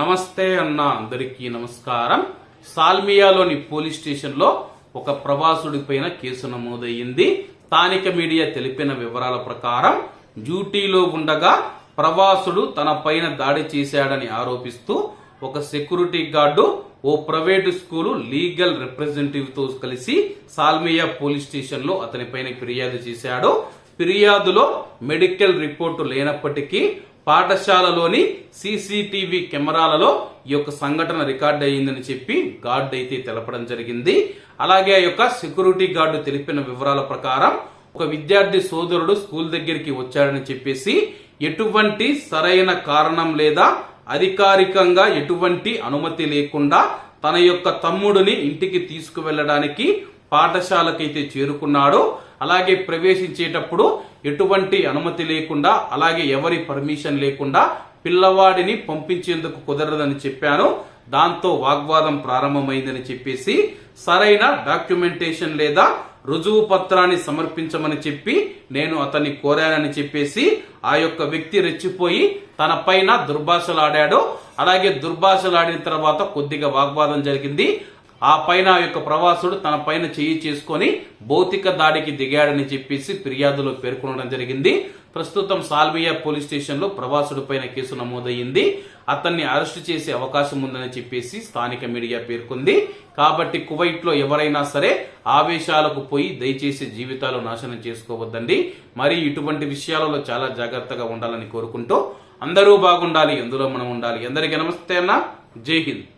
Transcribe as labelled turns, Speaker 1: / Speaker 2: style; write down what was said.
Speaker 1: నమస్తే అన్న అందరికీ నమస్కారం. సాల్మియాలోని పోలీస్ స్టేషన్ లో ఒక ప్రవాసుడి పైన కేసు నమోదయ్యింది. స్థానిక మీడియా తెలిపిన వివరాల ప్రకారం డ్యూటీలో ఉండగా ప్రవాసుడు తన పైన దాడి చేశాడని ఆరోపిస్తూ ఒక సెక్యూరిటీ గార్డు ఓ ప్రైవేటు స్కూలు లీగల్ రిప్రజెంటేటివ్ తో కలిసి సాల్మియా పోలీస్ స్టేషన్ లో అతని పైన ఫిర్యాదు చేశాడు. ఫిర్యాదులో మెడికల్ రిపోర్టు లేనప్పటికీ పాఠశాలలోని సీసీటీవీ కెమెరాలలో ఈ యొక్క సంఘటన రికార్డ్ అయ్యిందని చెప్పి గార్డు అయితే తెలపడం జరిగింది. అలాగే ఆ యొక్క సెక్యూరిటీ గార్డు తెలిపిన వివరాల ప్రకారం ఒక విద్యార్థి సోదరుడు స్కూల్ దగ్గరికి వచ్చాడని చెప్పేసి ఎటువంటి సరైన కారణం లేదా అధికారికంగా ఎటువంటి అనుమతి లేకుండా తన యొక్క తమ్ముడిని ఇంటికి తీసుకువెళ్ళడానికి పాఠశాలకైతే చేరుకున్నాడు. అలాగే ప్రవేశించేటప్పుడు ఎటువంటి అనుమతి లేకుండా అలాగే ఎవరి పర్మిషన్ లేకుండా పిల్లవాడిని పంపించేందుకు కుదరదని చెప్పాను. దాంతో వాగ్వాదం ప్రారంభమైందని చెప్పేసి సరైన డాక్యుమెంటేషన్ లేదా రుజువు పత్రాన్ని సమర్పించమని చెప్పి నేను అతన్ని కోరానని చెప్పేసి ఆ యొక్క వ్యక్తి రెచ్చిపోయి తన పైన దుర్భాషలాడాడు. అలాగే దుర్భాషలాడిన తర్వాత కొద్దిగా వాగ్వాదం జరిగింది. ఆ పైన ఆ యొక్క ప్రవాసుడు తన పైన చేయి చేసుకొని భౌతిక దాడికి దిగాడని చెప్పేసి ఫిర్యాదులో పేర్కొనడం జరిగింది. ప్రస్తుతం సాల్మియా పోలీస్ స్టేషన్ లో ప్రవాసుడి పైన కేసు నమోదయ్యింది. అతన్ని అరెస్టు చేసే అవకాశం ఉందని చెప్పేసి స్థానిక మీడియా పేర్కొంది. కాబట్టి కువైట్ లో ఎవరైనా సరే ఆవేశాలకు పోయి దయచేసి జీవితాలు నాశనం చేసుకోవద్దండి. మరి ఇటువంటి విషయాలలో చాలా జాగ్రత్తగా ఉండాలని కోరుకుంటూ అందరూ బాగుండాలి, అందులో మనం ఉండాలి. అందరికీ నమస్తే అన్న, జై హింద్.